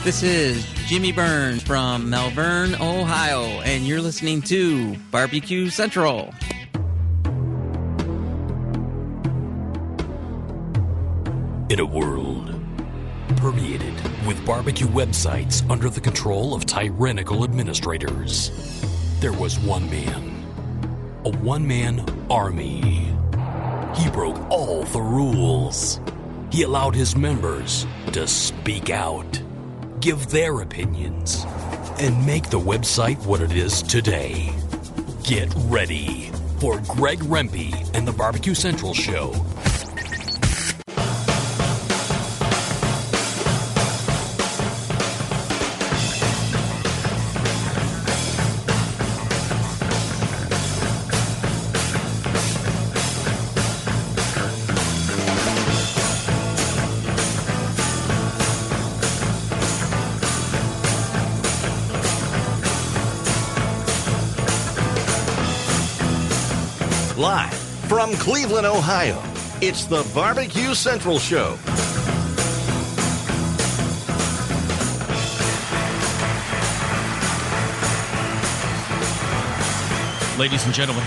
This is Jimmy Burns from Malvern, Ohio, and you're listening to Barbecue Central. In a world permeated with barbecue websites under the control of tyrannical administrators, there was one man, a one-man army. He broke all the rules. He allowed his members to speak out, give their opinions, and make the website what it is today. Get ready for Greg Rempe and the Barbecue Central Show. Live from Cleveland, Ohio, it's the Barbecue Central Show. Ladies and gentlemen,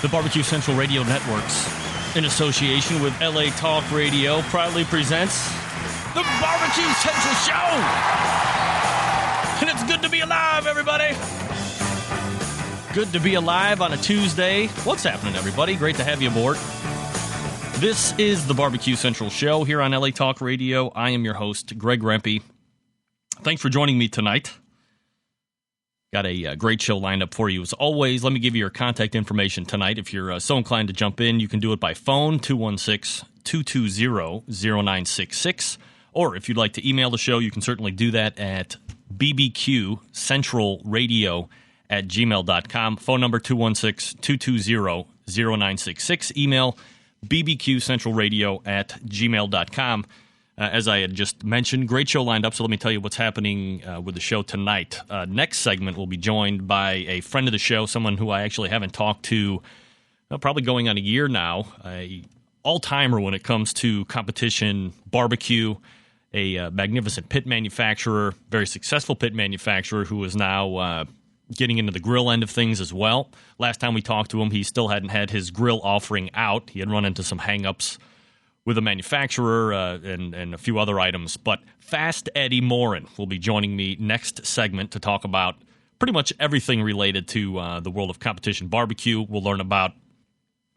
the Barbecue Central Radio Networks, in association with LA Talk Radio, proudly presents the Barbecue Central Show! And it's good to be alive, everybody! Good to be alive on a Tuesday. What's happening, everybody? Great to have you aboard. This is the Barbecue Central Show here on LA Talk Radio. I am your host, Greg Rempe. Thanks for joining me tonight. Got a great show lined up for you. As always, let me give you your contact information tonight. If you're so inclined to jump in, you can do it by phone, 216-220-0966. Or if you'd like to email the show, you can certainly do that at bbqcentralradio@gmail.com. Phone number 216-220-0966. Email bbqcentralradio@gmail.com. As I had just mentioned, great show lined up, so let me tell you what's happening with the show tonight. Next segment, we'll be joined by a friend of the show, someone who I actually haven't talked to probably going on a year now, a all-timer when it comes to competition barbecue, a magnificent pit manufacturer, very successful pit manufacturer who is now getting into the grill end of things as well. Last time we talked to him, he still hadn't had his grill offering out. He had run into some hang-ups with a manufacturer and a few other items. But Fast Eddy Maurin will be joining me next segment to talk about pretty much everything related to the world of competition barbecue. We'll learn about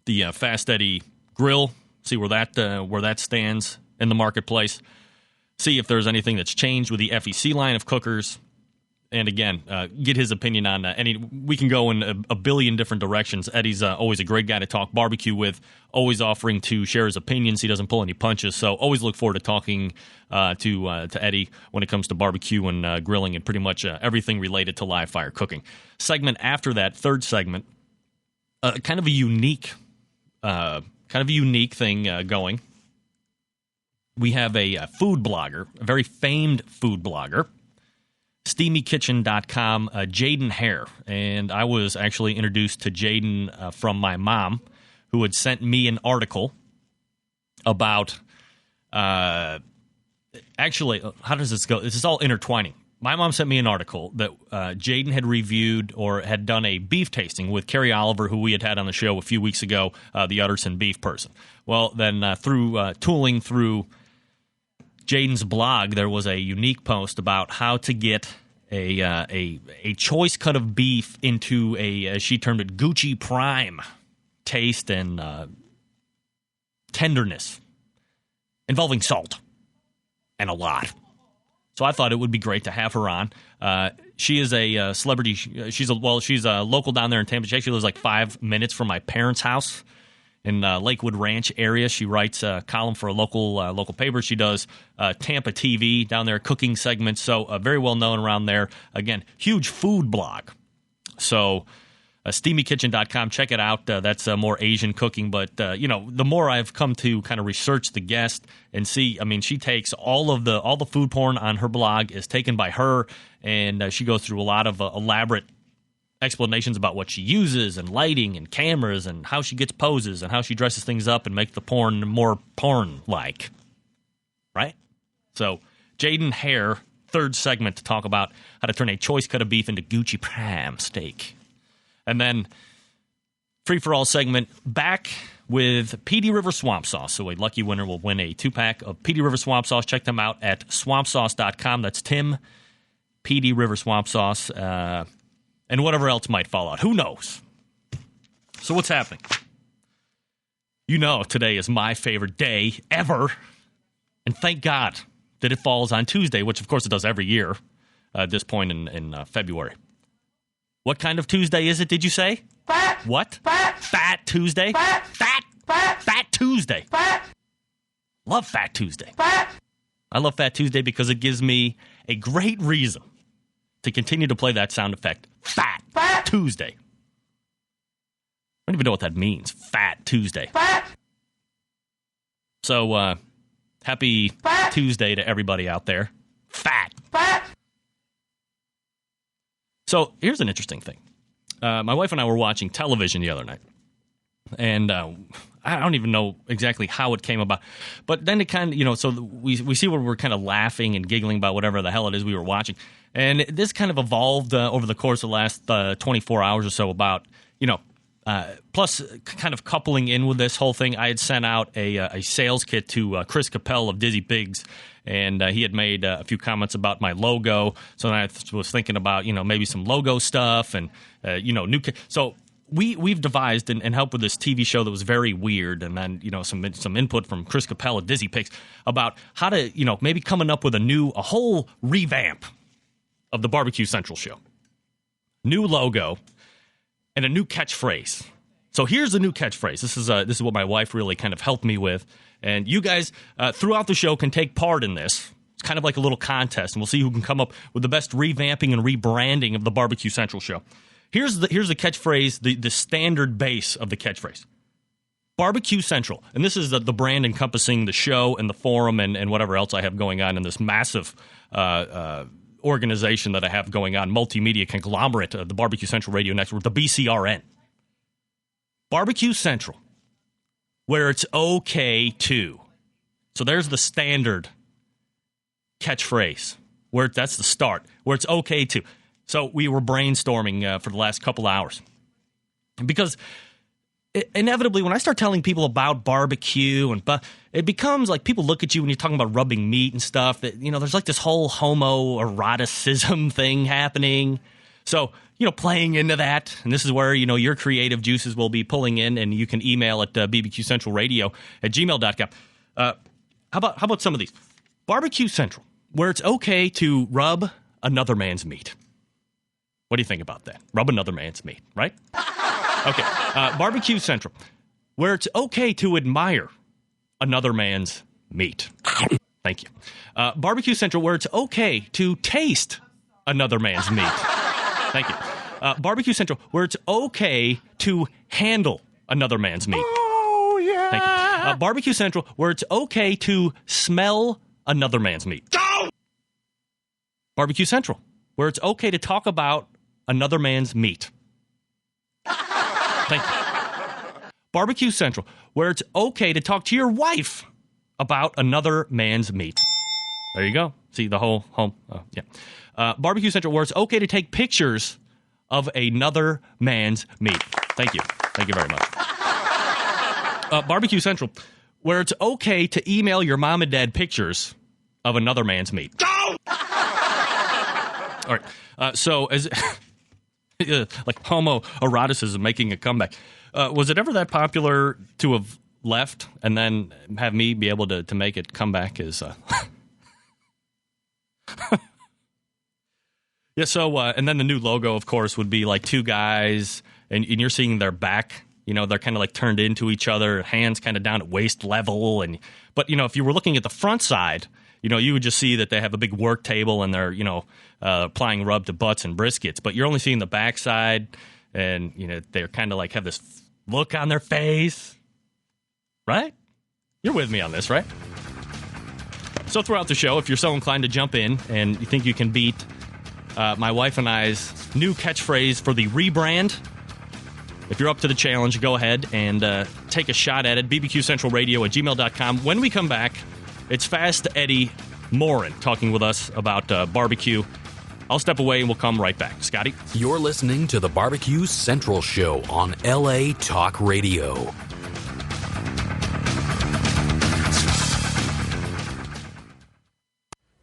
the Fast Eddy grill, see where that stands in the marketplace, see if there's anything that's changed with the FEC line of cookers. And again, get his opinion on any. We can go in a billion different directions. Eddie's always a great guy to talk barbecue with, always offering to share his opinions. He doesn't pull any punches, so always look forward to talking to Eddie when it comes to barbecue and grilling and pretty much everything related to live fire cooking. Segment after that, third segment, kind of a unique thing going. We have a food blogger, a very famed food blogger, SteamyKitchen.com, Jaden Hare. And I was actually introduced to Jaden from my mom, who had sent me an article about, actually, how does this go? This is all intertwining. My mom sent me an article that Jaden had reviewed or had done a beef tasting with Carrie Oliver, who we had on the show a few weeks ago, the Utterson beef person. Well, then through tooling through Jaden's blog, there was a unique post about how to get a choice cut of beef into a, as she termed it, Gucci Prime taste and tenderness, involving salt and a lot. So I thought it would be great to have her on. She is a celebrity. She's a local down there in Tampa. She actually lives like 5 minutes from my parents' house in Lakewood Ranch area. She writes a column for a local paper. She does Tampa TV down there, cooking segments, so very well known around there. Again, huge food blog. So SteamyKitchen.com, check it out. That's more Asian cooking, but the more I've come to kind of research the guest and see, I mean, she takes all the food porn on her blog is taken by her, and she goes through a lot of elaborate explanations about what she uses and lighting and cameras and how she gets poses and how she dresses things up and makes the porn more porn-like. Right? So Jaden Hare, third segment to talk about how to turn a choice cut of beef into Gucci Prime steak. And then free-for-all segment back with PD River Swamp Sauce. So a lucky winner will win a 2-pack of PD River Swamp Sauce. Check them out at swampsauce.com. That's Tim, PD River Swamp Sauce, and whatever else might fall out. Who knows? So what's happening? You know today is my favorite day ever, and thank God that it falls on Tuesday, which of course it does every year at this point in February. What kind of Tuesday is it, did you say? Fat. What? Fat. Fat Tuesday? Fat. Fat. Fat. Fat Tuesday. Fat. Love Fat Tuesday. Fat. I love Fat Tuesday because it gives me a great reason to continue to play that sound effect. Fat. Fat. Tuesday. I don't even know what that means. Fat Tuesday. Fat. So, happy Fat. Tuesday to everybody out there. Fat. Fat. So, here's an interesting thing. My wife and I were watching television the other night. And I don't even know exactly how it came about. But then it kind of, so we see where we're kind of laughing and giggling about whatever the hell it is we were watching. And this kind of evolved over the course of the last 24 hours or so about, plus kind of coupling in with this whole thing, I had sent out a sales kit to Chris Capel of Dizzy Pigs, and he had made a few comments about my logo. So then I was thinking about, maybe some logo stuff and, new kit. So we've devised and helped with this TV show that was very weird, and then, some input from Chris Capel of Dizzy Pigs about how to, maybe coming up with a whole revamp of the Barbecue Central show. New logo and a new catchphrase. So here's the new catchphrase. This is what my wife really kind of helped me with. And you guys throughout the show can take part in this. It's kind of like a little contest, and we'll see who can come up with the best revamping and rebranding of the Barbecue Central show. Here's the catchphrase, the standard base of the catchphrase. Barbecue Central. And this is the brand encompassing the show and the forum and whatever else I have going on in this massive organization that I have going on, multimedia conglomerate, the Barbecue Central Radio Network, the BCRN. Barbecue Central, where it's okay to. So there's the standard catchphrase, where that's the start, where it's okay to. So we were brainstorming for the last couple hours. Because inevitably, when I start telling people about barbecue, it becomes like people look at you when you're talking about rubbing meat and stuff, that, there's like this whole homoeroticism thing happening. So, playing into that, and this is where, your creative juices will be pulling in, and you can email at bbqcentralradio@gmail.com. How about some of these? Barbecue Central, where it's okay to rub another man's meat. What do you think about that? Rub another man's meat, right? Okay. Barbecue Central, where it's okay to admire another man's meat. Thank you. Barbecue Central, where it's okay to taste another man's meat. Thank you. Barbecue Central, where it's okay to handle another man's meat. Oh, yeah. Thank you. Barbecue Central, where it's okay to smell another man's meat. Go! Barbecue Central, where it's okay to talk about another man's meat. Thank you. Barbecue Central, where it's okay to talk to your wife about another man's meat. There you go. See the whole home? Yeah. Barbecue Central, where it's okay to take pictures of another man's meat. Thank you. Thank you very much. Barbecue Central, where it's okay to email your mom and dad pictures of another man's meat. Go! All right. So as like homoeroticism making a comeback. Was it ever that popular to have left and then have me be able to make it come back as yeah, so and then the new logo, of course, would be like two guys, and you're seeing their back. They're kind of like turned into each other, hands kind of down at waist level. But if you were looking at the front side, you would just see that they have a big work table and they're, applying rub to butts and briskets. But you're only seeing the backside, and, they're kind of like have this look on their face. Right? You're with me on this, right? So throughout the show, if you're so inclined to jump in and you think you can beat my wife and I's new catchphrase for the rebrand, if you're up to the challenge, go ahead and take a shot at it. bbqcentralradio@gmail.com. When we come back, it's Fast Eddie Maurin talking with us about barbecue. I'll step away and we'll come right back. Scotty? You're listening to the Barbecue Central Show on LA Talk Radio.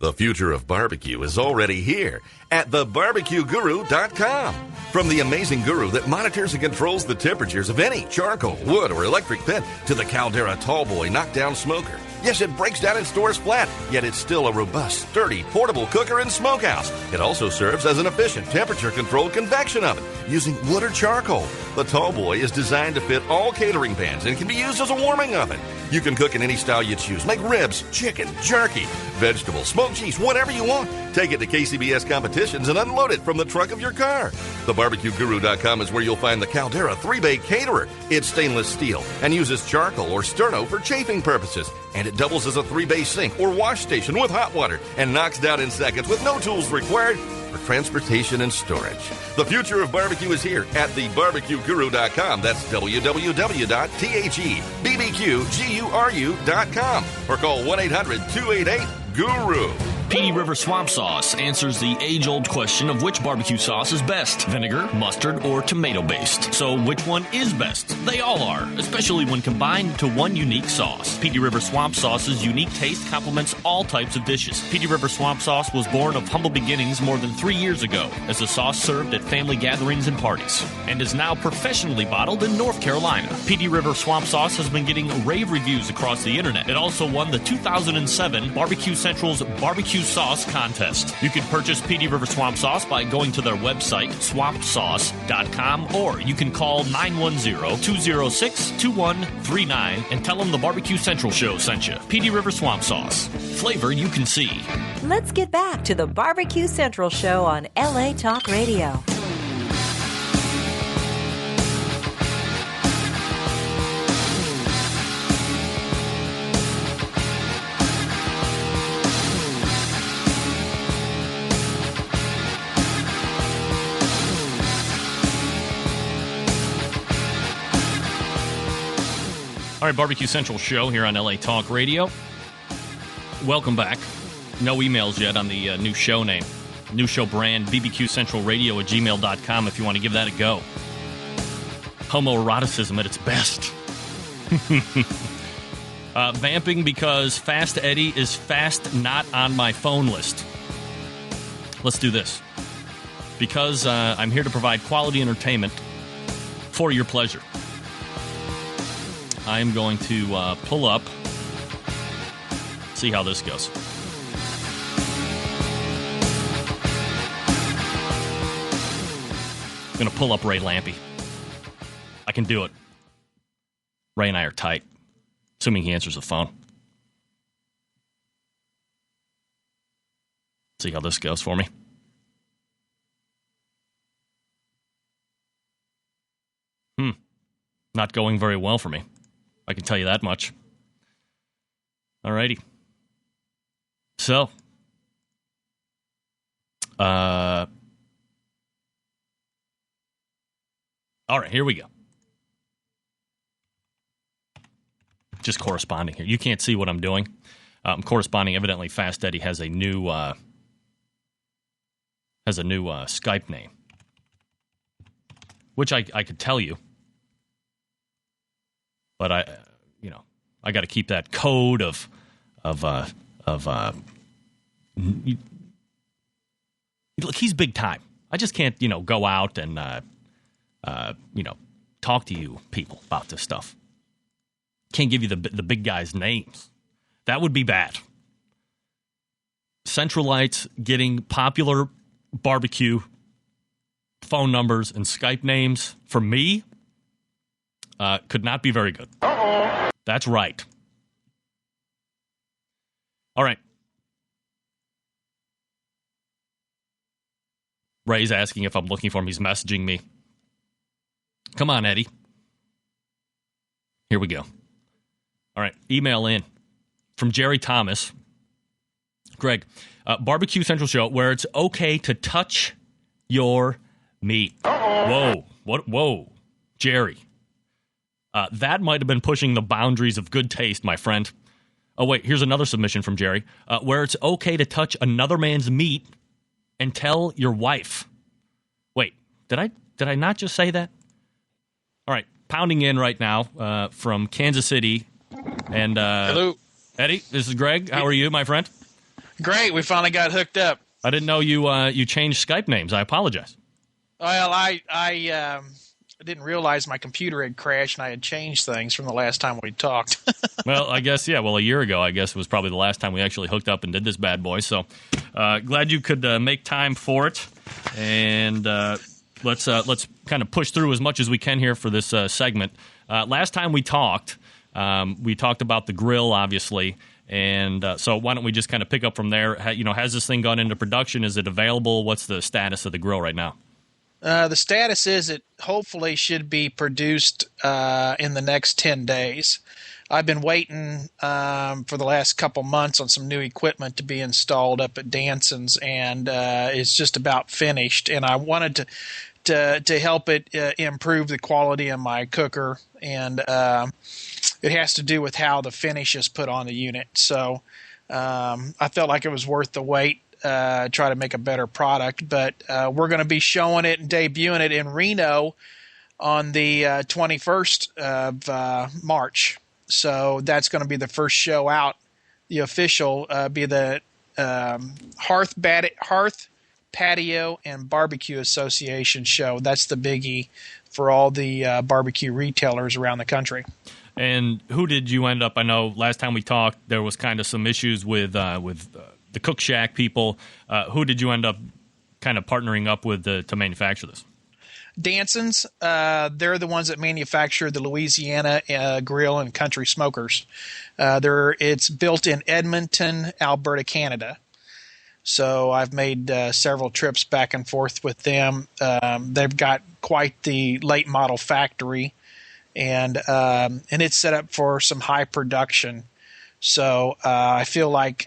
The future of barbecue is already here at thebarbecueguru.com. From the amazing guru that monitors and controls the temperatures of any charcoal, wood, or electric pit to the Caldera Tallboy knockdown smoker. Yes, it breaks down and stores flat, yet it's still a robust, sturdy, portable cooker and smokehouse. It also serves as an efficient temperature-controlled convection oven using wood or charcoal. The Tallboy is designed to fit all catering pans and can be used as a warming oven. You can cook in any style you choose. Make ribs, chicken, jerky, vegetables, smoked cheese, whatever you want. Take it to KCBS competitions and unload it from the trunk of your car. TheBarbecueGuru.com is where you'll find the Caldera 3-Bay Caterer. It's stainless steel and uses charcoal or sterno for chafing purposes. And it doubles as a 3-bay sink or wash station with hot water and knocks down in seconds with no tools required for transportation and storage. The future of barbecue is here at thebarbecueguru.com. That's www.thebbqguru.com or call 1-800-288-GURU. Petey River Swamp Sauce answers the age-old question of which barbecue sauce is best, vinegar, mustard, or tomato-based. So which one is best? They all are, especially when combined to one unique sauce. Petey River Swamp Sauce's unique taste complements all types of dishes. Petey River Swamp Sauce was born of humble beginnings more than 3 years ago as a sauce served at family gatherings and parties, and is now professionally bottled in North Carolina. Petey River Swamp Sauce has been getting rave reviews across the internet. It also won the 2007 Barbecue Central's Barbecue Sauce Contest. You can purchase Petey River Swamp Sauce by going to their website, swampsauce.com, or you can call 910-206-2139 and tell them the Barbecue Central Show sent you. Petey River Swamp Sauce. Flavor you can see. Let's get back to the Barbecue Central Show on LA Talk Radio. All right, Barbecue Central Show here on LA Talk Radio. Welcome back. No emails yet on the new show name. New show brand, bbqcentralradio@gmail.com if you want to give that a go. Homoeroticism at its best. Vamping because Fast Eddie is fast not on my phone list. Let's do this. Because I'm here to provide quality entertainment for your pleasure. I am going to pull up, see how this goes. I'm going to pull up Ray Lampy. I can do it. Ray and I are tight, assuming he answers the phone. See how this goes for me. Not going very well for me. I can tell you that much. All righty. So, all right, here we go. Just corresponding here. You can't see what I'm doing. I'm corresponding. Evidently, Fast Eddie has a new Skype name, which I could tell you. But I got to keep that code of look, he's big time. I just can't, go out and talk to you people about this stuff. Can't give you the big guys' names. That would be bad. Centralites getting popular barbecue phone numbers and Skype names for me. Could not be very good. Uh-oh. That's right. All right. Ray's asking if I'm looking for him. He's messaging me. Come on, Eddie. Here we go. All right. Email in from Jerry Thomas. Greg, Barbecue Central Show, where it's okay to touch your meat. Uh-oh. Whoa. Jerry. That might have been pushing the boundaries of good taste, my friend. Oh, wait, here's another submission from Jerry. Where it's okay to touch another man's meat and tell your wife. Wait, did I not just say that? All right, pounding in right now from Kansas City. And Hello. Eddie, this is Greg. How are you, my friend? Great. We finally got hooked up. I didn't know you changed Skype names. I apologize. Well, I didn't realize my computer had crashed and I had changed things from the last time we talked. Well, I guess, yeah. Well, a year ago, I guess, was probably the last time we actually hooked up and did this bad boy. So glad you could make time for it. And let's kind of push through as much as we can here for this segment. Last time we talked about the grill, obviously. And so why don't we just kind of pick up from there? Has this thing gone into production? Is it available? What's the status of the grill right now? The status is it hopefully should be produced in the next 10 days. I've been waiting for the last couple months on some new equipment to be installed up at Danson's, and it's just about finished. And I wanted to help it improve the quality of my cooker, and it has to do with how the finish is put on the unit. So I felt like it was worth the wait. Try to make a better product, but we're going to be showing it and debuting it in Reno on the 21st of March. So that's going to be the first show out. The official be the Hearth Patio and Barbecue Association show. That's the biggie for all the barbecue retailers around the country. And who did you end up? I know last time we talked, there was kind of some issues with the Cook Shack people. Who did you end up kind of partnering up with to manufacture this? Danson's. They're the ones that manufacture the Louisiana Grill and Country Smokers. It's built in Edmonton, Alberta, Canada. So I've made several trips back and forth with them. They've got quite the late model factory, and it's set up for some high production. So I feel like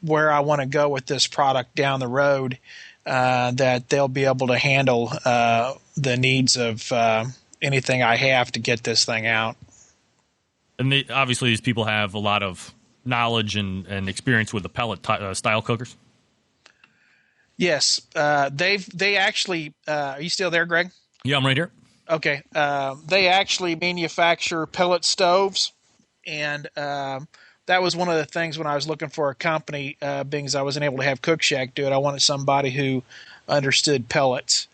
where I want to go with this product down the road, that they'll be able to handle the needs of anything I have to get this thing out. And obviously these people have a lot of knowledge and experience with the pellet style cookers. Yes. They actually are you still there, Greg? Yeah, I'm right here. Okay. They actually manufacture pellet stoves. And that was one of the things when I was looking for a company, being as I wasn't able to have Cook Shack do it, I wanted somebody who understood pellets.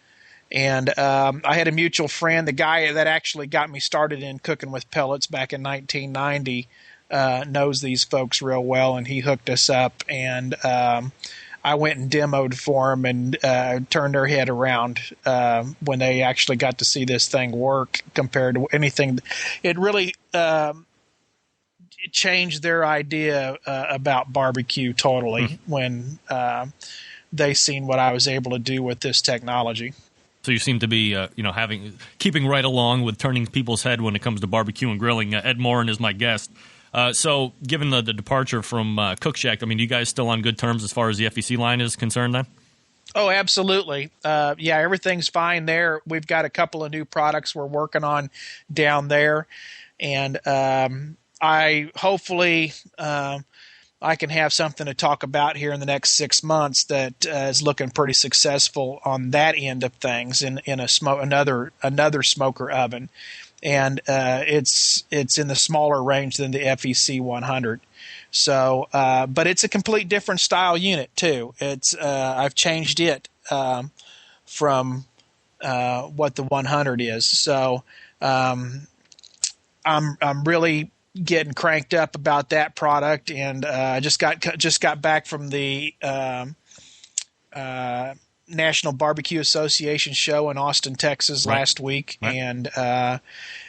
And I had a mutual friend, the guy that actually got me started in cooking with pellets back in 1990, knows these folks real well, and he hooked us up. And I went and demoed for them and turned their head around when they actually got to see this thing work compared to anything. It really changed their idea about barbecue totally when they seen what I was able to do with this technology. So you seem to be, keeping right along with turning people's head when it comes to barbecue and grilling. Ed Maurin is my guest. So given the departure from Cook Shack, I mean, you guys still on good terms as far as the FEC line is concerned then? Oh, absolutely. Yeah, everything's fine there. We've got a couple of new products we're working on down there. And I hopefully I can have something to talk about here in the next 6 months that is looking pretty successful on that end of things in another smoker oven, and it's in the smaller range than the FEC 100. So, but it's a complete different style unit too. It's I've changed it from what the 100 is. So I'm really getting cranked up about that product, and I just got back from the National Barbecue Association show in Austin, Texas last week. Right. And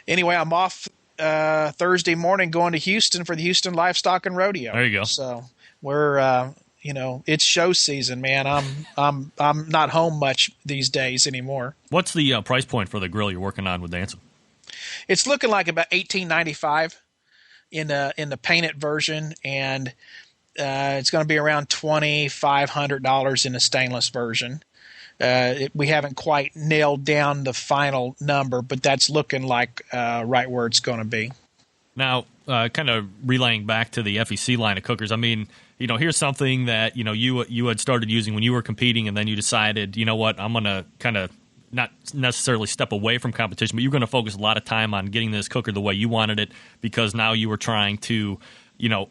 anyway, I'm off Thursday morning going to Houston for the Houston Livestock and Rodeo. There you go. So we're it's show season, man. I'm not home much these days anymore. What's the price point for the grill you're working on with Danson? It's looking like about $18.95 in the painted version, and it's going to be around $2,500 in the stainless version. We haven't quite nailed down the final number, but that's looking like right where it's going to be. Now, kind of relaying back to the FEC line of cookers, I mean, here's something that, you had started using when you were competing, and then you decided, you know what, I'm going to kind of not necessarily step away from competition, but you're going to focus a lot of time on getting this cooker the way you wanted it, because now you were trying to,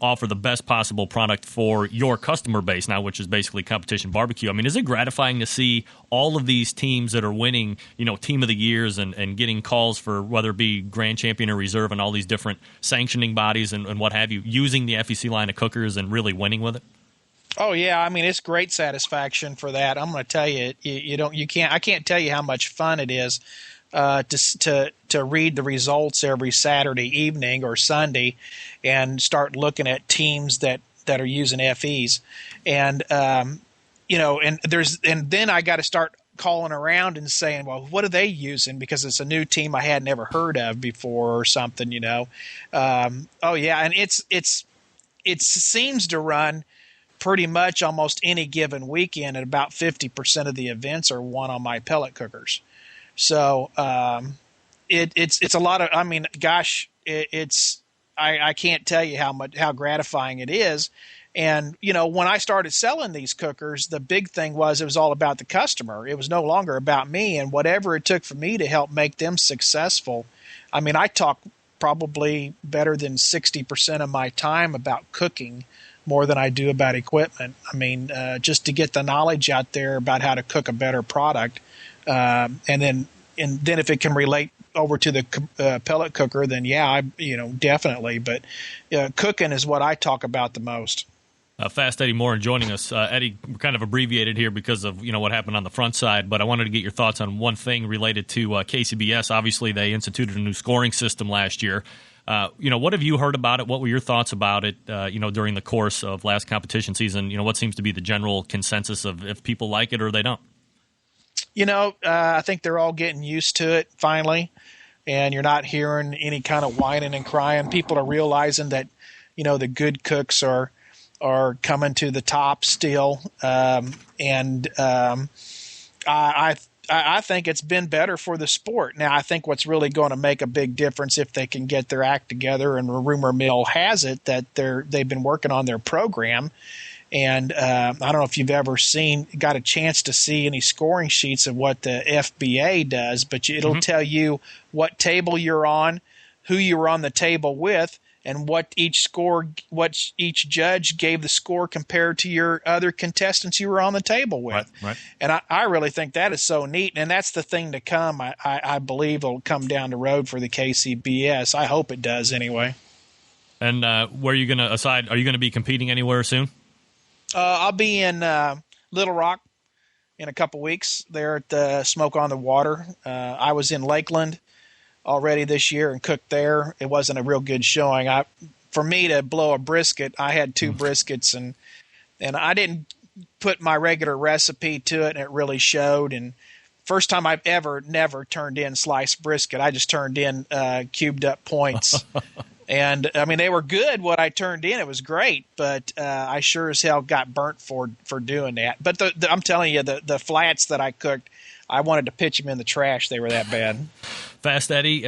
offer the best possible product for your customer base now, which is basically competition barbecue. I mean, is it gratifying to see all of these teams that are winning, team of the years and getting calls for whether it be grand champion or reserve and all these different sanctioning bodies and what have you, using the FEC line of cookers and really winning with it? Oh yeah, I mean, it's great satisfaction for that. I'm going to tell you, I can't tell you how much fun it is to read the results every Saturday evening or Sunday, and start looking at teams that are using FEs, and and then I got to start calling around and saying, well, what are they using? Because it's a new team I had never heard of before or something, Oh yeah, and it seems to run pretty much almost any given weekend, and about 50% of the events are won on my pellet cookers. So it's a lot of, I mean, gosh, I can't tell you how gratifying it is. And, when I started selling these cookers, the big thing was it was all about the customer. It was no longer about me, and whatever it took for me to help make them successful. I mean, I talk probably better than 60% of my time about cooking more than I do about equipment. I mean, just to get the knowledge out there about how to cook a better product. And then if it can relate over to the pellet cooker, then yeah, definitely. But cooking is what I talk about the most. Fast Eddy Maurin joining us. Eddie, we're kind of abbreviated here because of what happened on the front side, but I wanted to get your thoughts on one thing related to KCBS. Obviously, they instituted a new scoring system last year. What have you heard about it? What were your thoughts about it, during the course of last competition season? What seems to be the general consensus of if people like it or they don't? I think they're all getting used to it finally, and you're not hearing any kind of whining and crying. People are realizing that, the good cooks are coming to the top still. I think it's been better for the sport. Now, I think what's really going to make a big difference if they can get their act together, and rumor mill has it that they've been working on their program. And I don't know if you've ever got a chance to see any scoring sheets of what the FBA does, but it'll tell you what table you're on, who you were on the table with, and what each judge gave the score compared to your other contestants you were on the table with. Right. And I really think that is so neat, and that's the thing to come. I believe will come down the road for the KCBS. I hope it does anyway. And where are you going to aside? Are you going to be competing anywhere soon? I'll be in Little Rock in a couple weeks there at the Smoke on the Water. I was in Lakeland already this year and cooked there. It wasn't a real good showing. For me to blow a brisket, I had 2 briskets, and I didn't put my regular recipe to it, and it really showed. And first time I've never turned in sliced brisket. I just turned in cubed up points. And, I mean, they were good, what I turned in. It was great, but I sure as hell got burnt for doing that. But I'm telling you, the flats that I cooked, I wanted to pitch them in the trash. They were that bad. Fast Eddy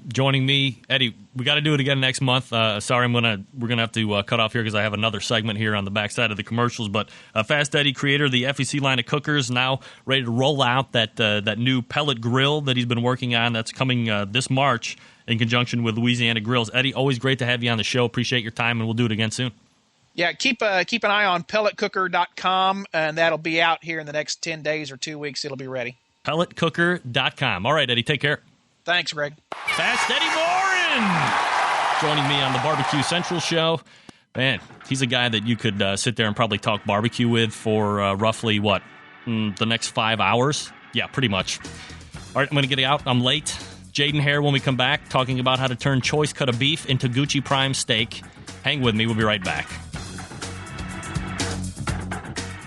joining me. Eddie, we got to do it again next month. Sorry, we're gonna have to cut off here because I have another segment here on the backside of the commercials. But Fast Eddy, creator of the FEC line of cookers, now ready to roll out that new pellet grill that he's been working on. That's coming this March in conjunction with Louisiana Grills. Eddie, always great to have you on the show. Appreciate your time, and we'll do it again soon. Yeah, keep an eye on pelletcooker.com, and that'll be out here in the next 10 days or 2 weeks. It'll be ready. Pelletcooker.com. All right, Eddie, take care. Thanks, Greg. Fast Eddy Maurin joining me on the Barbecue Central show. Man, he's a guy that you could sit there and probably talk barbecue with for roughly, the next 5 hours? Yeah, pretty much. All right, I'm going to get out. I'm late. Jaden Hare when we come back, talking about how to turn choice cut of beef into Gucci Prime steak. Hang with me. We'll be right back.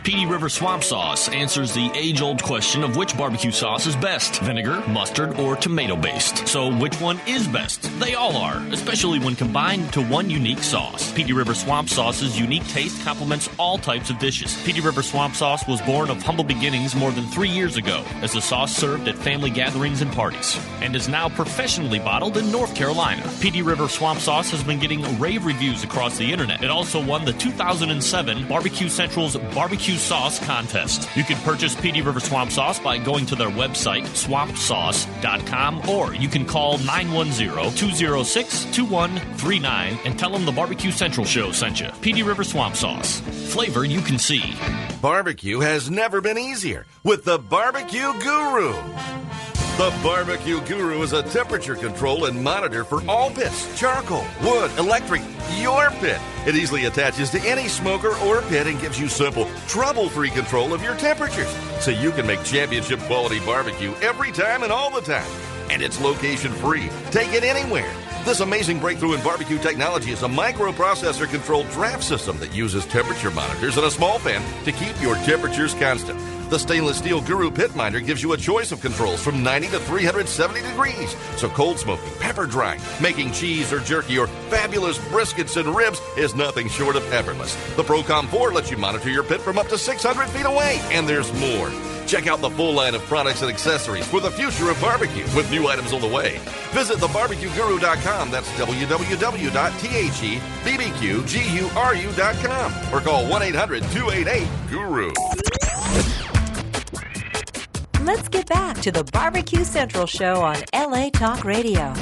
Petey River Swamp Sauce answers the age-old question of which barbecue sauce is best, vinegar, mustard, or tomato-based. So which one is best? They all are, especially when combined to one unique sauce. Petey River Swamp Sauce's unique taste complements all types of dishes. Petey River Swamp Sauce was born of humble beginnings more than 3 years ago as a sauce served at family gatherings and parties, and is now professionally bottled in North Carolina. Petey River Swamp Sauce has been getting rave reviews across the internet. It also won the 2007 Barbecue Central's Barbecue Sauce Contest. You can purchase Petey River Swamp Sauce by going to their website, swampsauce.com, or you can call 910-206-2139 and tell them the Barbecue Central Show sent you. Petey River Swamp Sauce. Flavor you can see. Barbecue has never been easier with the Barbecue Guru. The Barbecue Guru is a temperature control and monitor for all pits, charcoal, wood, electric, your pit. It easily attaches to any smoker or pit and gives you simple, trouble-free control of your temperatures so you can make championship quality barbecue every time and all the time. And it's location-free. Take it anywhere. This amazing breakthrough in barbecue technology is a microprocessor-controlled draft system that uses temperature monitors and a small fan to keep your temperatures constant. The stainless steel Guru Pit Minder gives you a choice of controls from 90 to 370 degrees. So cold smoking, pepper drying, making cheese or jerky, or fabulous briskets and ribs is nothing short of effortless. The Procom 4 lets you monitor your pit from up to 600 feet away. And there's more. Check out the full line of products and accessories for the future of barbecue with new items on the way. Visit thebarbecueguru.com. That's www.thebbqguru.com or call 1-800-288-GURU. Let's get back to the Barbecue Central Show on LA Talk Radio.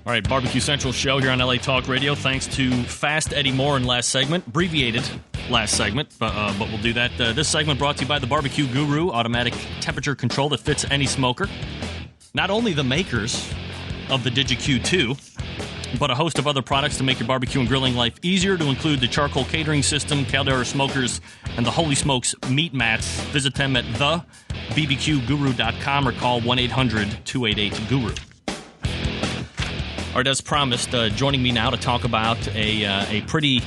All right, Barbecue Central Show here on LA Talk Radio. Thanks to Fast Eddy Maurin last segment, abbreviated last segment, but we'll do that. This segment brought to you by the Barbecue Guru, automatic temperature control that fits any smoker. Not only the makers of the DigiQ2, but a host of other products to make your barbecue and grilling life easier, to include the charcoal catering system, Caldera smokers, and the Holy Smokes meat mats. Visit them at thebbqguru.com or call 1-800-288-GURU. All right, as promised, joining me now to talk about a pretty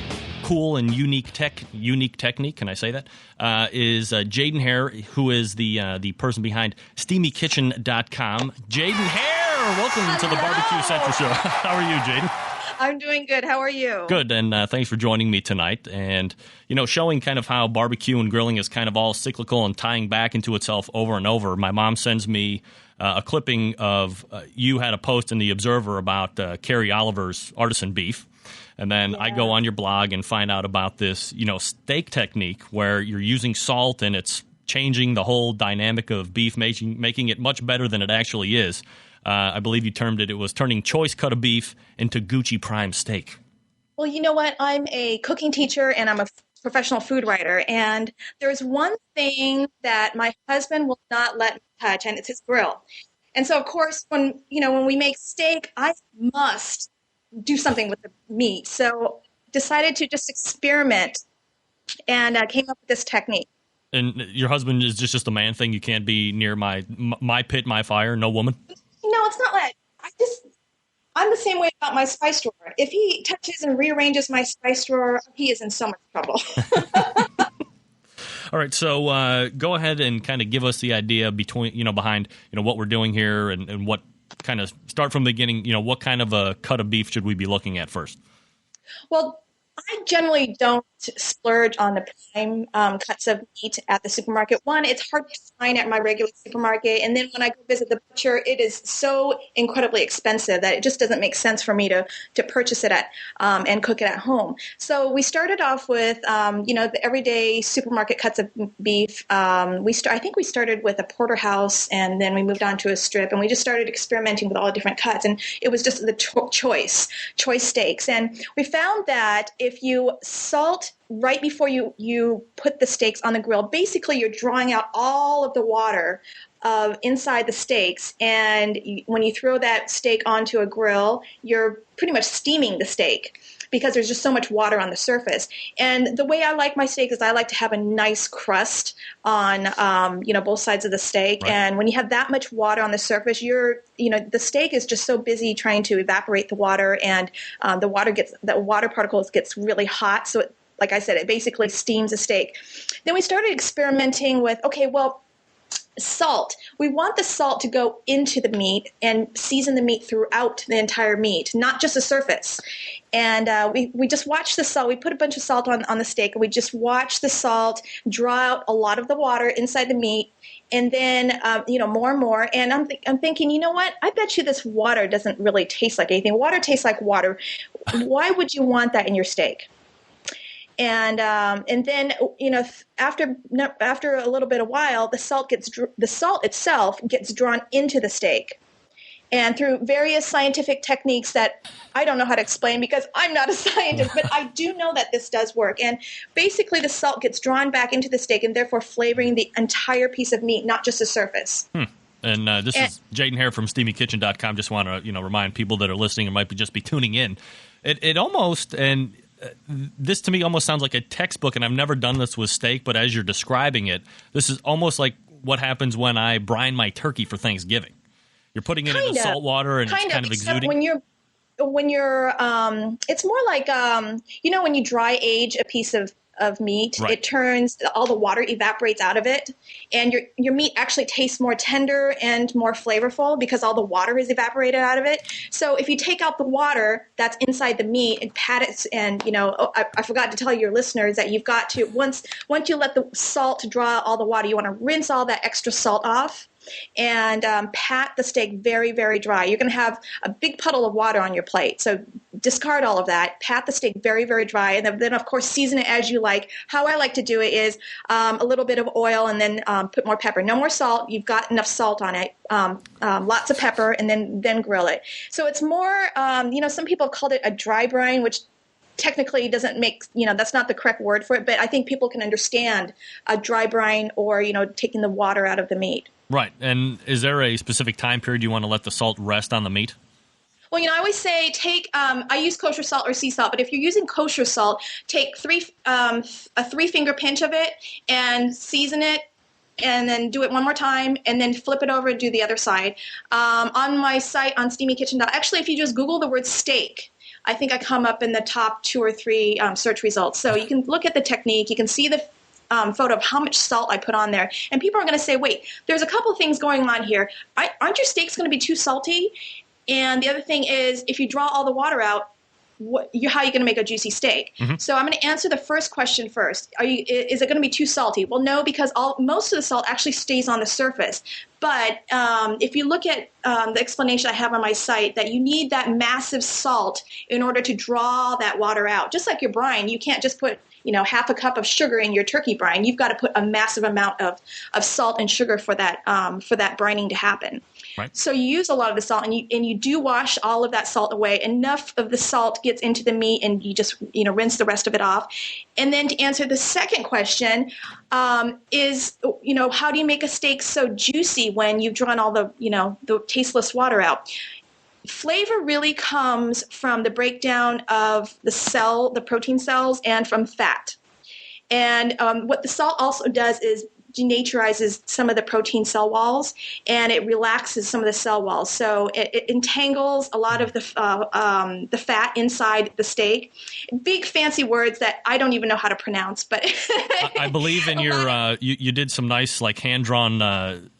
cool and unique technique, can I say that, is Jaden Hare, who is the person behind SteamyKitchen.com. Jaden Hare, welcome to the Barbecue Central Show. How are you, Jaden? I'm doing good. How are you? Good, and thanks for joining me tonight. And, showing kind of how barbecue and grilling is kind of all cyclical and tying back into itself over and over. My mom sends me a clipping of you had a post in The Observer about Carrie Oliver's artisan beef. And then I go on your blog and find out about this, steak technique where you're using salt and it's changing the whole dynamic of beef, making it much better than it actually is. I believe you termed it was turning choice cut of beef into Gucci prime steak. Well, you know what? I'm a cooking teacher and I'm a professional food writer. And there's one thing that my husband will not let me touch, and it's his grill. And so, of course, when we make steak, I must do something with the meat. So decided to just experiment and came up with this technique. And your husband is just a man thing? You can't be near my pit, my fire, no woman? No, it's not like I'm the same way about my spice drawer. If he touches and rearranges my spice drawer, he is in so much trouble. All right, so go ahead and kind of give us the idea behind what we're doing here and what kind of start from the beginning. What kind of a cut of beef should we be looking at first? Well, I generally don't splurge on the prime cuts of meat at the supermarket. One, it's hard to find at my regular supermarket. And then when I go visit the butcher, it is so incredibly expensive that it just doesn't make sense for me to purchase it at and cook it at home. So we started off with, the everyday supermarket cuts of beef. I think we started with a porterhouse, and then we moved on to a strip, and we just started experimenting with all the different cuts. And it was just the choice steaks. And we found that if you salt right before you put the steaks on the grill, basically you're drawing out all of the water inside the steaks, and when you throw that steak onto a grill, you're pretty much steaming the steak because there's just so much water on the surface. And the way I like my steak is I like to have a nice crust on, both sides of the steak. Right. And when you have that much water on the surface, the steak is just so busy trying to evaporate the water, and the water particles gets really hot. So like I said, it basically steams a steak. Then we started experimenting with, salt. We want the salt to go into the meat and season the meat throughout the entire meat, not just the surface. And we just watch the salt. We put a bunch of salt on the steak, and we just watch the salt draw out a lot of the water inside the meat. And then, more and more. And I'm thinking, you know what? I bet you this water doesn't really taste like anything. Water tastes like water. Why would you want that in your steak? And then after a little bit of while, the salt itself gets drawn into the steak, and through various scientific techniques that I don't know how to explain because I'm not a scientist, but I do know that this does work. And basically, the salt gets drawn back into the steak, and therefore flavoring the entire piece of meat, not just the surface. And this is Jaden Hare from SteamyKitchen.com. Just want to remind people that are listening or might just be tuning in. It almost this to me almost sounds like a textbook, and I've never done this with steak, but as you're describing it, this is almost like what happens when I brine my turkey for Thanksgiving. You're putting it into salt water, and it's kind of exuding. When you're it's more like when you dry age a piece of meat, right. It turns, all the water evaporates out of it, and your meat actually tastes more tender and more flavorful because all the water is evaporated out of it. So if you take out the water that's inside the meat and pat it, and I forgot to tell your listeners that you've got to, once you let the salt draw all the water, you want to rinse all that extra salt off and pat the steak very, very dry. You're going to have a big puddle of water on your plate. So discard all of that, pat the steak very, very dry, and then of course, season it as you like. How I like to do it is a little bit of oil and then put more pepper. No more salt. You've got enough salt on it. Lots of pepper, and then grill it. So it's more, some people have called it a dry brine, which technically doesn't make, that's not the correct word for it, but I think people can understand a dry brine or, taking the water out of the meat. Right. And is there a specific time period you want to let the salt rest on the meat? Well, I always say I use kosher salt or sea salt, but if you're using kosher salt, take a 3-finger pinch of it and season it, and then do it one more time, and then flip it over and do the other side. On my site on SteamyKitchen, actually, if you just Google the word steak, I think I come up in the top 2 or 3 search results. So you can look at the technique. You can see the photo of how much salt I put on there. And people are going to say, wait, there's a couple things going on here. Aren't your steaks going to be too salty? And the other thing is, if you draw all the water out, how are you going to make a juicy steak? Mm-hmm. So I'm going to answer the first question first. Is it going to be too salty? Well, no, because most of the salt actually stays on the surface. But if you look at the explanation I have on my site, that you need that massive salt in order to draw that water out. Just like your brine, you can't just put half a cup of sugar in your turkey brine. You've got to put a massive amount of salt and sugar for that brining to happen. Right. So you use a lot of the salt, and you do wash all of that salt away. Enough of the salt gets into the meat, and you just rinse the rest of it off. And then to answer the second question, is how do you make a steak so juicy when you've drawn all the tasteless water out? Flavor really comes from the breakdown of the protein cells, and from fat. And what the salt also does is denaturizes some of the protein cell walls, and it relaxes some of the cell walls. So it entangles a lot of the fat inside the steak. Big fancy words that I don't even know how to pronounce, but I believe in your you did some nice hand-drawn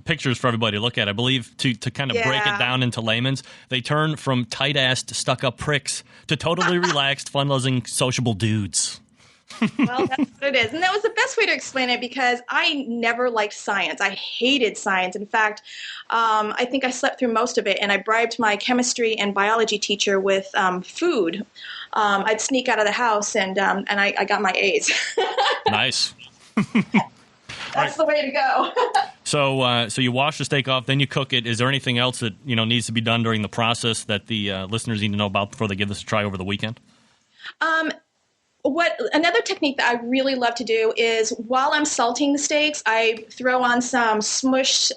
pictures for everybody to look at. I believe to kind of break it down into layman's, they turn from tight-ass to stuck-up pricks to totally relaxed, fun-loving, sociable dudes. Well, that's what it is. And that was the best way to explain it, because I never liked science. I hated science. In fact, I think I slept through most of it, and I bribed my chemistry and biology teacher with food. I'd sneak out of the house, and I got my A's. Nice. That's the way to go. So you wash the steak off, then you cook it. Is there anything else that needs to be done during the process that the listeners need to know about before they give this a try over the weekend? Another technique that I really love to do is while I'm salting the steaks, I throw on some smushed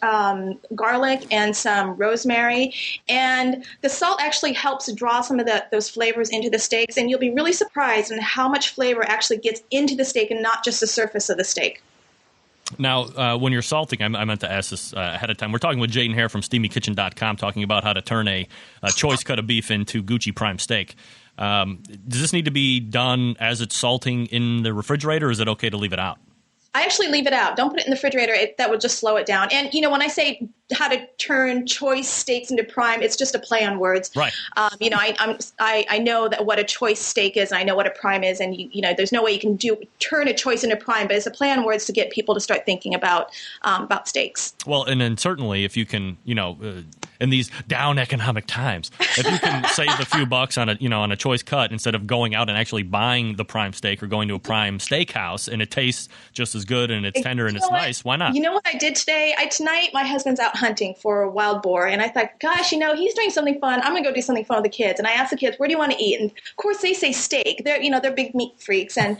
garlic and some rosemary, and the salt actually helps draw some of those flavors into the steaks, and you'll be really surprised in how much flavor actually gets into the steak and not just the surface of the steak. Now, when you're salting, I meant to ask this ahead of time. We're talking with Jaden Hare from SteamyKitchen.com, talking about how to turn a choice cut of beef into Gucci Prime steak. Does this need to be done as it's salting in the refrigerator, or is it okay to leave it out? I actually leave it out. Don't put it in the refrigerator. That would just slow it down. And, when I say how to turn choice steaks into prime, it's just a play on words. Right. I know that what a choice steak is, and I know what a prime is, and there's no way you can turn a choice into prime, but it's a play on words to get people to start thinking about steaks. Well, and then certainly if you can, in these down economic times, if you can save a few bucks on a choice cut instead of going out and actually buying the prime steak or going to a prime steakhouse, and it tastes just as good and it's tender and it's nice, why not? You know what I did today? Tonight my husband's out hunting for a wild boar, and I thought, gosh, he's doing something fun. I'm going to go do something fun with the kids. And I asked the kids, where do you want to eat? And of course they say steak. They're big meat freaks. And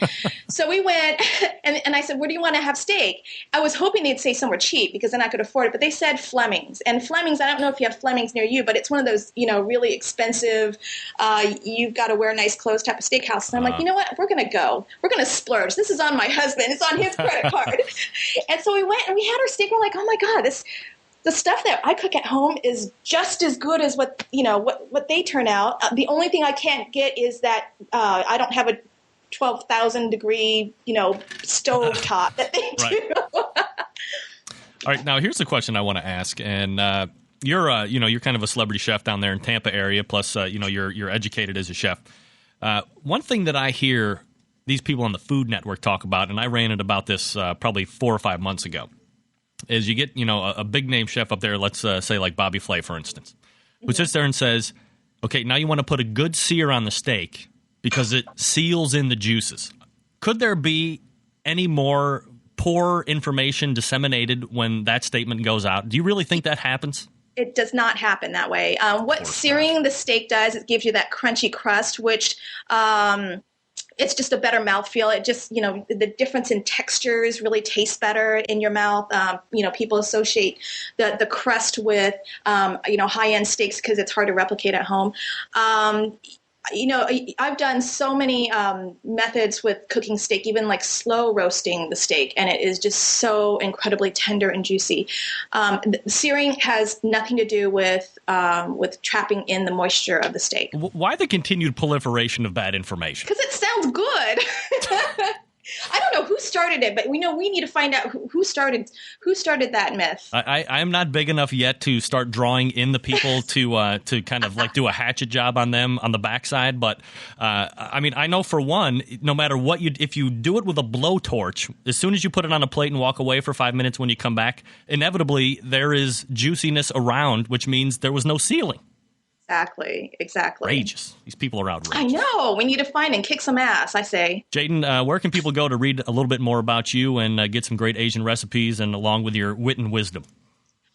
so we went, and I said, where do you want to have steak? I was hoping they'd say somewhere cheap because then I could afford it. But they said Fleming's. And Fleming's, I don't know if you have Fleming's near you, but it's one of those, really expensive, you've got to wear nice clothes type of steakhouse. And I'm like, you know what? We're going to go. We're going to splurge. This is on my husband. It's on his credit card. And so we went and we had our steak. We're like, oh my God, the stuff that I cook at home is just as good as what they turn out. The only thing I can't get is that I don't have a 12,000 degree, stove top that they do. All right, now here's the question I want to ask, and you're kind of a celebrity chef down there in Tampa area. Plus, you're educated as a chef. One thing that I hear these people on the Food Network talk about, and I ran it about this probably 4 or 5 months ago, is you get a big name chef up there. Let's say like Bobby Flay, for instance, who sits there and says, "Okay, now you want to put a good sear on the steak because it seals in the juices." Could there be any more poor information disseminated when that statement goes out? Do you really think that happens? It does not happen that way. What searing the steak does, it gives you that crunchy crust, which it's just a better mouthfeel. It just, the difference in textures really tastes better in your mouth. People associate the crust with, high-end steaks because it's hard to replicate at home. I've done so many methods with cooking steak, even like slow roasting the steak, and it is just so incredibly tender and juicy. Searing has nothing to do with trapping in the moisture of the steak. Why the continued proliferation of bad information? Because it sounds good. I don't know who started it, but we need to find out who started that myth. I'm not big enough yet to start drawing in the people to kind of like do a hatchet job on them on the backside. But I know for one, no matter what if you do it with a blowtorch, as soon as you put it on a plate and walk away for 5 minutes, when you come back, inevitably there is juiciness around, which means there was no sealing. Exactly. Outrageous. These people are outrageous. I know. We need to find and kick some ass, I say. Jaden, where can people go to read a little bit more about you and get some great Asian recipes and along with your wit and wisdom?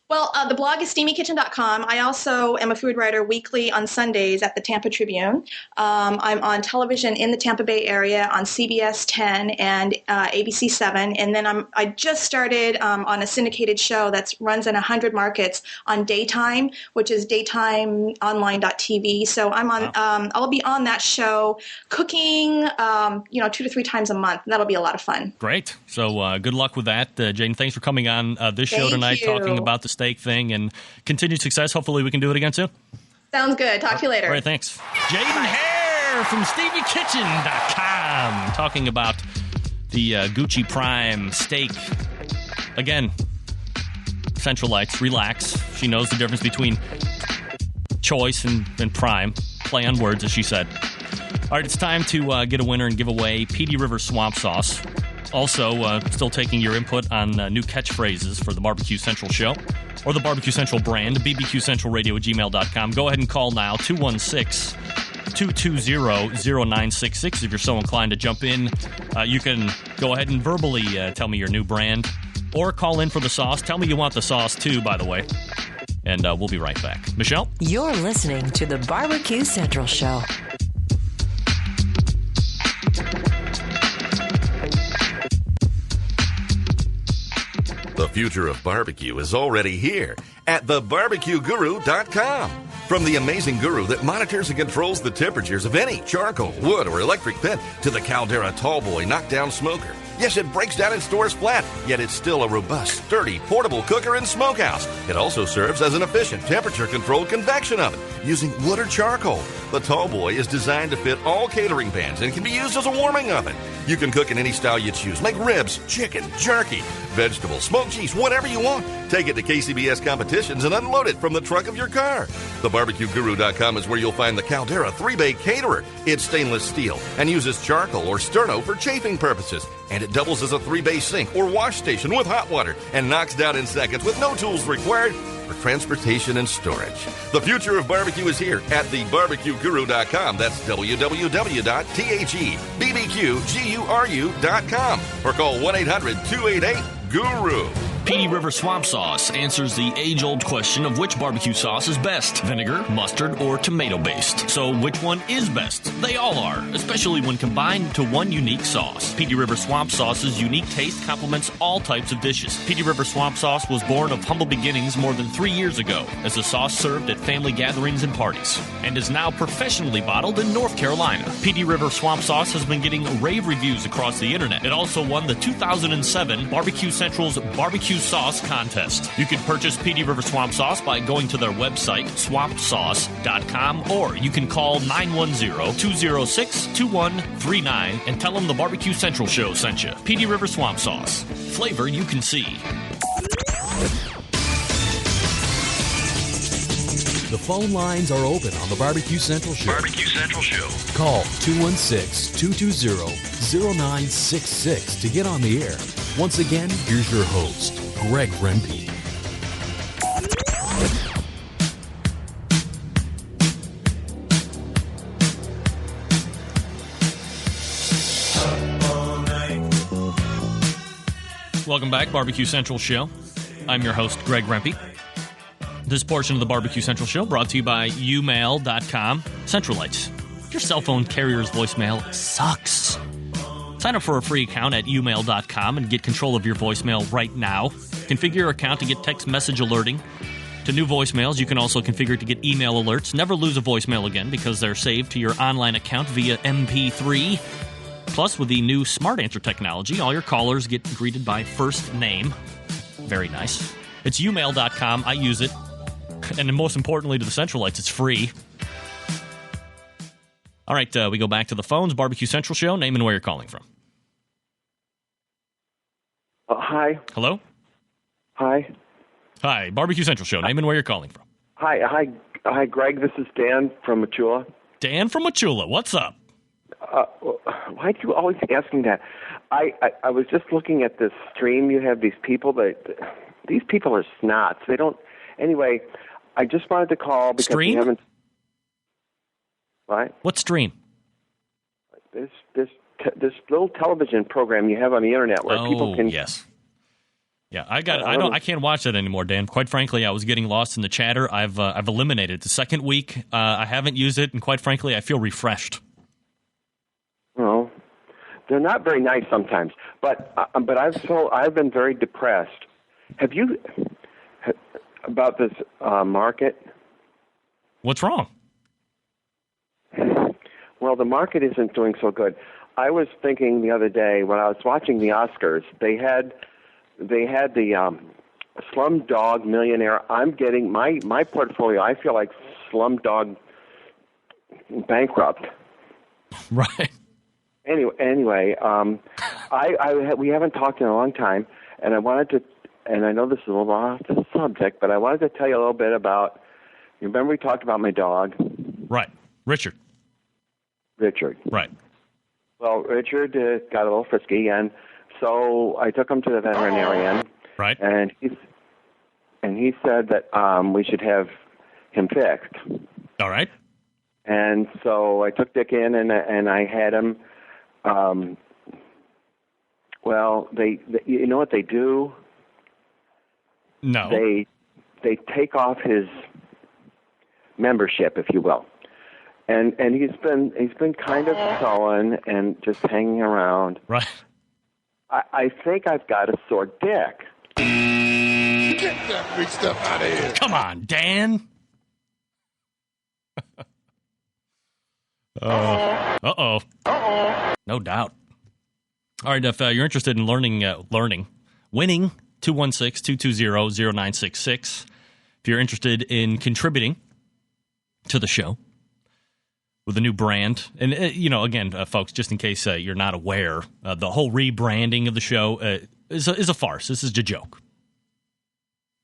Well, the blog is SteamyKitchen.com. I also am a food writer weekly on Sundays at the Tampa Tribune. I'm on television in the Tampa Bay area on CBS 10 and ABC 7. And then I just started on a syndicated show that runs in 100 markets on Daytime, which is daytimeonline.tv. So I'm on. Wow. I'll be on that show cooking, 2 to 3 times a month. That'll be a lot of fun. Great. So good luck with that, Jaden. Thanks for coming on this show tonight, talking about the steak thing, and continued success. Hopefully we can do it again soon. Sounds good. Talk to you later. All right, thanks. Jaden Hare from SteamyKitchen.com talking about the Gucci Prime steak. Again, Centralites, relax. She knows the difference between choice and prime. Play on words, as she said. All right, it's time to get a winner and give away Petey River Swamp Sauce. Also, still taking your input on new catchphrases for the Barbecue Central show or the Barbecue Central brand, bbqcentralradio@gmail.com. Go ahead and call now, 216-220-0966. If you're so inclined to jump in, you can go ahead and verbally tell me your new brand or call in for the sauce. Tell me you want the sauce, too, by the way. And we'll be right back. Michelle? You're listening to the Barbecue Central show. future of barbecue is already here at thebarbecueguru.com. From the amazing guru that monitors and controls the temperatures of any charcoal, wood, or electric pit to the Caldera Tallboy knockdown smoker. Yes, it breaks down and stores flat, yet it's still a robust, sturdy, portable cooker and smokehouse. It also serves as an efficient temperature-controlled convection oven using wood or charcoal. The Tallboy is designed to fit all catering pans and can be used as a warming oven. You can cook in any style you choose. Make ribs, chicken, jerky, vegetables, smoked cheese, whatever you want. Take it to KCBS competitions and unload it from the trunk of your car. TheBarbecueGuru.com is where you'll find the Caldera 3-Bay Caterer. It's stainless steel and uses charcoal or sterno for chafing purposes. And it doubles as a 3-bay sink or wash station with hot water and knocks down in seconds with no tools required for transportation and storage. The future of barbecue is here at thebarbecueguru.com. That's www.thebbqguru.com or call 1-800-288-GURU. Petey River Swamp Sauce answers the age-old question of which barbecue sauce is best, vinegar, mustard, or tomato-based. So which one is best? They all are, especially when combined to one unique sauce. Petey River Swamp Sauce's unique taste complements all types of dishes. Petey River Swamp Sauce was born of humble beginnings more than 3 years ago as a sauce served at family gatherings and parties, and is now professionally bottled in North Carolina. Petey River Swamp Sauce has been getting rave reviews across the internet. It also won the 2007 Barbecue Central's Barbecue Sauce Contest. You can purchase Petey River Swamp Sauce by going to their website, swampsauce.com, or you can call 910-206-2139 and tell them the Barbecue Central Show sent you. Petey River Swamp Sauce. Flavor you can see. The phone lines are open on the Barbecue Central Show. Barbecue Central Show. Call 216-220-0966 to get on the air. Once again, here's your host, Greg Rempe. Welcome back, Barbecue Central Show. I'm your host, Greg Rempe. This portion of the Barbecue Central Show brought to you by umail.com. Centralites. Your cell phone carrier's voicemail sucks. Sign up for a free account at umail.com and get control of your voicemail right now. Configure your account to get text message alerting to new voicemails. You can also configure to get email alerts. Never lose a voicemail again because they're saved to your online account via MP3. Plus, with the new Smart Answer technology, all your callers get greeted by first name. Very nice. It's umail.com. I use it. And most importantly to the Centralites, it's free. All right, we go back to the phones. Barbecue Central Show. Name and where you're calling from. Hi. Hello? Hi. Hi, Barbecue Central Show. Name and where you're calling from. Hi, Greg. This is Dan from Machula. Dan from Machula. What's up? Why do you always asking that? I was just looking at this stream. You have these people these people are snots. They don't. Anyway, I just wanted to call because Stream? we haven't. What? What stream? This little television program you have on the internet where people can. Yes. Yeah, I can't watch that anymore, Dan. Quite frankly, I was getting lost in the chatter. I've eliminated it. The second week, I haven't used it, and quite frankly, I feel refreshed. Well, they're not very nice sometimes, but I've been very depressed. Have you about this market? What's wrong? Well, the market isn't doing so good. I was thinking the other day when I was watching the Oscars, they had the Slumdog Millionaire. I'm getting my portfolio. I feel like Slumdog bankrupt. Right. Anyway, we haven't talked in a long time, and I wanted to. And I know this is a little off the subject, but I wanted to tell you a little bit about. You remember we talked about my dog? Right, Richard. Right. Well, Richard got a little frisky, and so I took him to the veterinarian. Right. And he said that we should have him fixed. All right. And so I took Dick in, and I had him. Well, you know what they do? No. They take off his membership, if you will. And he's been kind of sullen and just hanging around. Right. I think I've got a sore dick. Get that big stuff out of here. Come on, Dan. Uh-oh. No doubt. All right, if you're interested in winning, 216-220-0966. If you're interested in contributing to the show with a new brand, and, again, folks, just in case you're not aware, the whole rebranding of the show is a farce. This is a joke.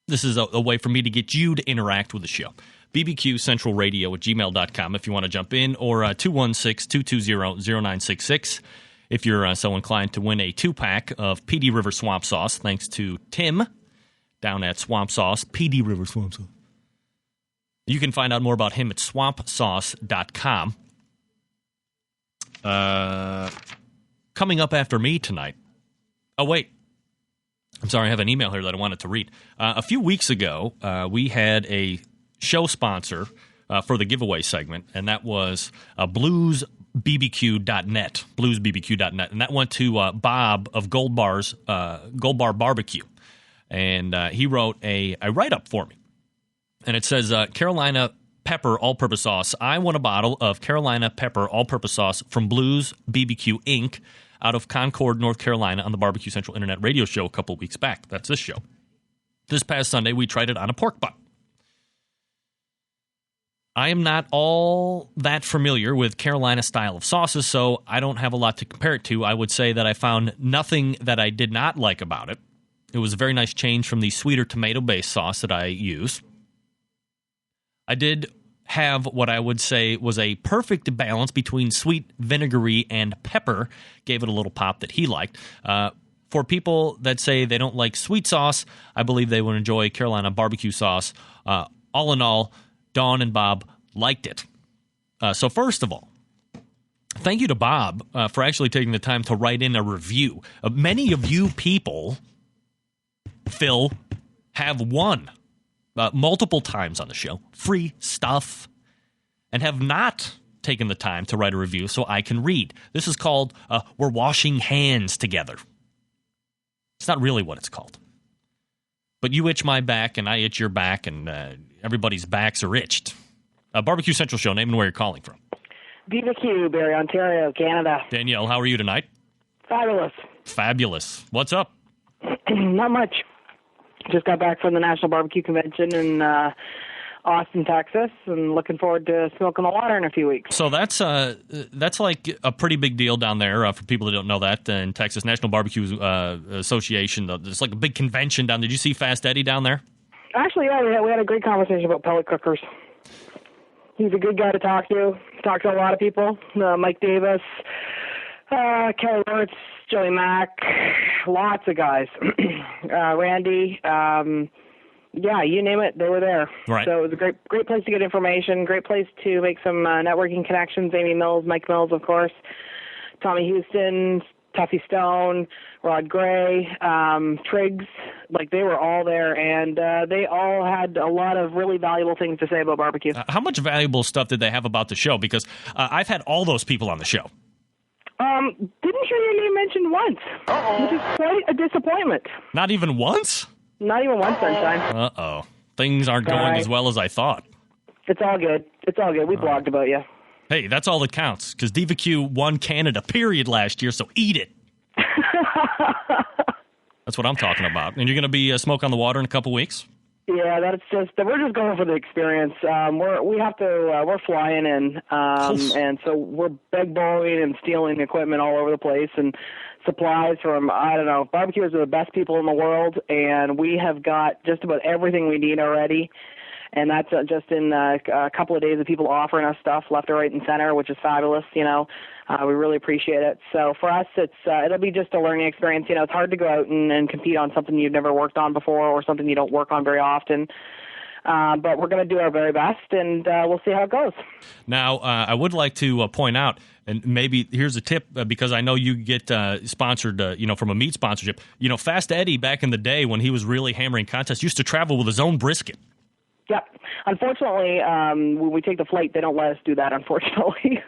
This is a way for me to get you to interact with the show. bbqcentralradio@gmail.com if you want to jump in, or 216-220-0966 if you're so inclined to win a 2-pack of PD River Swamp Sauce, thanks to Tim down at Swamp Sauce, PD River Swamp Sauce. You can find out more about him at swampsauce.com. Coming up after me tonight. Oh, wait. I'm sorry, I have an email here that I wanted to read. A few weeks ago, we had a show sponsor for the giveaway segment, and that was bluesbbq.net, bluesbbq.net, and that went to Bob of Gold Bar Barbecue, and he wrote a write-up for me, and it says, Carolina Pepper All-Purpose Sauce. I won a bottle of Carolina Pepper All-Purpose Sauce from Blues BBQ Inc., out of Concord, North Carolina, on the Barbecue Central Internet radio show a couple weeks back. That's this show. This past Sunday, we tried it on a pork butt. I am not all that familiar with Carolina style of sauces, so I don't have a lot to compare it to. I would say that I found nothing that I did not like about it. It was a very nice change from the sweeter tomato-based sauce that I use. I did have what I would say was a perfect balance between sweet, vinegary, and pepper. Gave it a little pop that he liked. For people that say they don't like sweet sauce, I believe they would enjoy Carolina barbecue sauce. All in all, Dawn and Bob liked it. So first of all, thank you to Bob for actually taking the time to write in a review. Many of you people, Phil, have won multiple times on the show, free stuff, and have not taken the time to write a review so I can read. This is called We're Washing Hands Together. It's not really what it's called. But you itch my back, and I itch your back, and everybody's backs are itched. Barbecue Central Show, name and where you're calling from. BBQ, Barrie, Ontario, Canada. Danielle, how are you tonight? Fabulous. Fabulous. What's up? Not much. Just got back from the National Barbecue Convention in Austin, Texas, and looking forward to smoking the water in a few weeks. So that's like a pretty big deal down there for people that don't know that in Texas. National Barbecue Association. It's like a big convention down there. Did you see Fast Eddy down there? Actually, yeah, we had a great conversation about pellet cookers. He's a good guy to talk to. Talked to a lot of people. Mike Davis, Kelly Wirtz, Joey Mack, lots of guys. Randy, yeah, you name it, they were there. Right. So it was a great place to get information, great place to make some networking connections. Amy Mills, Mike Mills, of course, Tommy Houston, Tuffy Stone, Rod Gray, Triggs, like they were all there, and they all had a lot of really valuable things to say about barbecue. How much valuable stuff did they have about the show? Because I've had all those people on the show. Didn't hear your name mentioned once, which is quite a disappointment. Not even once? Not even once, Sunshine. Uh-oh. Things aren't going as well as I thought. It's all good. It's all good. We blogged about you. Hey, that's all that counts, because DVQ won Canada, period, last year, so eat it. That's what I'm talking about. And you're going to be Smoke on the Water in a couple weeks? Yeah, we're just going for the experience. We're flying in, and so we're beg borrowing and stealing equipment all over the place and supplies from, I don't know, barbecuers are the best people in the world, and we have got just about everything we need already. And that's just in a couple of days of people offering us stuff left, right, and center, which is fabulous. We really appreciate it. So for us, it'll be just a learning experience. It's hard to go out and compete on something you've never worked on before or something you don't work on very often. But we're going to do our very best, and we'll see how it goes. Now, I would like to point out, and maybe here's a tip, because I know you get sponsored, from a meat sponsorship. Fast Eddy, back in the day when he was really hammering contests, used to travel with his own brisket. Yep. Unfortunately, when we take the flight, they don't let us do that, unfortunately.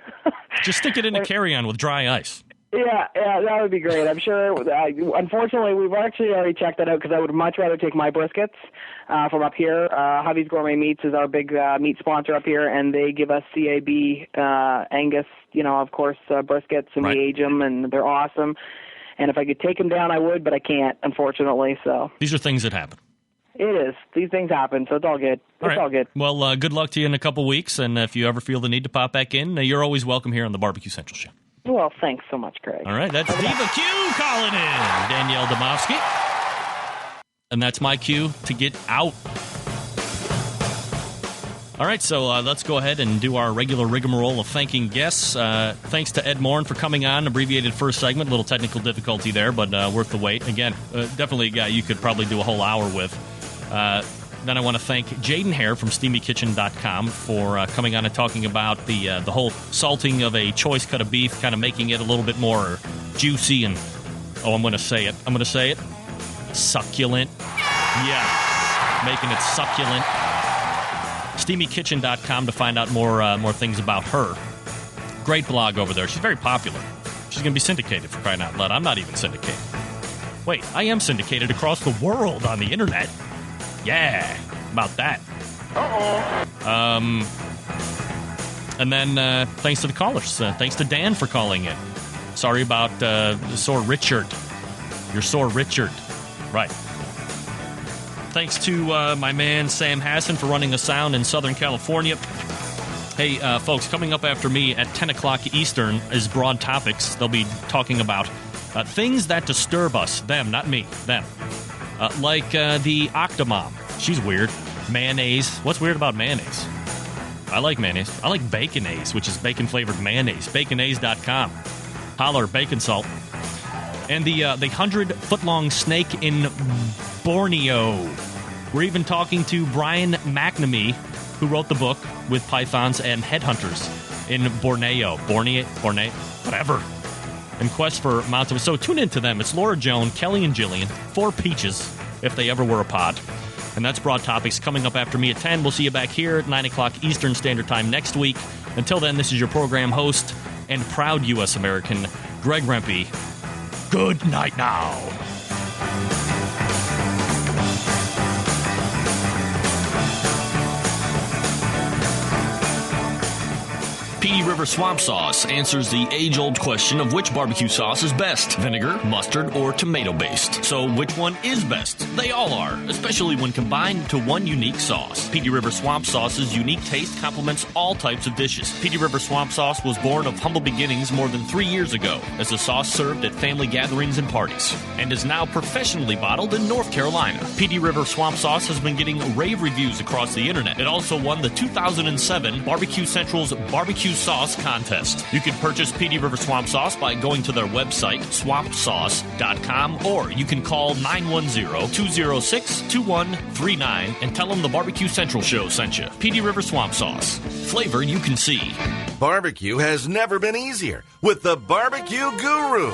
Just stick it in a carry-on with dry ice. Yeah, that would be great. I'm sure. Unfortunately, we've actually already checked that out because I would much rather take my briskets from up here. Hubby's Gourmet Meats is our big meat sponsor up here, and they give us CAB Angus, of course, briskets, and we age them, and they're awesome. And if I could take them down, I would, but I can't, unfortunately. So these are things that happen. It is. These things happen, so it's all good. It's all good. Well, good luck to you in a couple weeks, and if you ever feel the need to pop back in, you're always welcome here on the Barbecue Central Show. Well, thanks so much, Craig. All right, that's Diva Q calling in, Danielle Domofsky. And that's my cue to get out. All right, so let's go ahead and do our regular rigmarole of thanking guests. Thanks to Eddy Maurin for coming on, abbreviated first segment, a little technical difficulty there, but worth the wait. Again, definitely a guy you could probably do a whole hour with. Then I want to thank Jaden Hare from SteamyKitchen.com for coming on and talking about the whole salting of a choice cut of beef, kind of making it a little bit more juicy and, I'm going to say it, succulent. Yeah, making it succulent. SteamyKitchen.com to find out more things about her. Great blog over there. She's very popular. She's going to be syndicated, for crying out loud. I'm not even syndicated. Wait, I am syndicated across the world on the internet. Yeah, about that. And then thanks to the callers. Thanks to Dan for calling in. Sorry about the sore Richard. You're sore Richard. Right. Thanks to my man Sam Hassan for running the sound in Southern California. Hey, folks, coming up after me at 10 o'clock Eastern is Broad Topics. They'll be talking about things that disturb us. Them, not me. Them. Like the Octomom. She's weird. Mayonnaise. What's weird about mayonnaise? I like mayonnaise. I like Baconaise, which is bacon-flavored mayonnaise. Baconaise.com. Holler, bacon salt. And the 100-foot-long snake in Borneo. We're even talking to Brian McNamee, who wrote the book with pythons and headhunters in Borneo. Borneo? Whatever. In quest for mountains. So tune in to them. It's Laura Joan, Kelly, and Jillian. 4 peaches, if they ever were a pod. And that's Broad Topics coming up after me at 10. We'll see you back here at 9 o'clock Eastern Standard Time next week. Until then, this is your program host and proud U.S. American, Greg Rempe. Good night now. Petey River Swamp Sauce answers the age-old question of which barbecue sauce is best, vinegar, mustard, or tomato-based. So which one is best? They all are, especially when combined into one unique sauce. Petey River Swamp Sauce's unique taste complements all types of dishes. Petey River Swamp Sauce was born of humble beginnings more than 3 years ago as a sauce served at family gatherings and parties, and is now professionally bottled in North Carolina. Petey River Swamp Sauce has been getting rave reviews across the internet. It also won the 2007 Barbecue Central's Barbecue Sauce Contest. You can purchase Petey River Swamp Sauce by going to their website, swampsauce.com, or you can call 910-206-2139 and tell them the Barbecue Central Show sent you. Petey River Swamp Sauce. Flavor you can see. Barbecue has never been easier with the Barbecue Guru.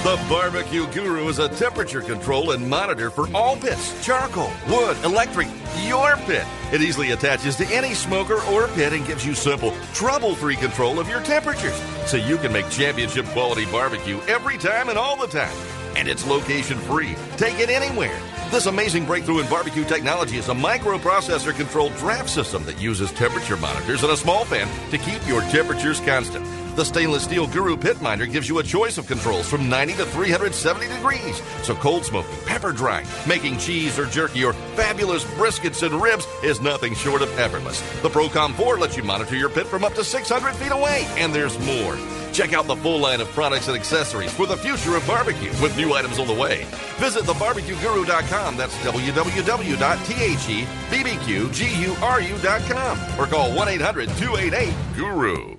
The Barbecue Guru is a temperature control and monitor for all pits, charcoal, wood, electric, your pit. It easily attaches to any smoker or pit and gives you simple, trouble-free control of your temperatures so you can make championship quality barbecue every time and all the time. And it's location-free. Take it anywhere. This amazing breakthrough in barbecue technology is a microprocessor-controlled draft system that uses temperature monitors and a small fan to keep your temperatures constant. The stainless steel Guru Pit Minder gives you a choice of controls from 90 to 370 degrees. So cold smoking, pepper drying, making cheese or jerky, or fabulous briskets and ribs is nothing short of effortless. The Procom 4 lets you monitor your pit from up to 600 feet away. And there's more. Check out the full line of products and accessories for the future of barbecue with new items on the way. Visit thebarbecueguru.com. That's www.thebbqguru.com. Or call 1-800-288-GURU.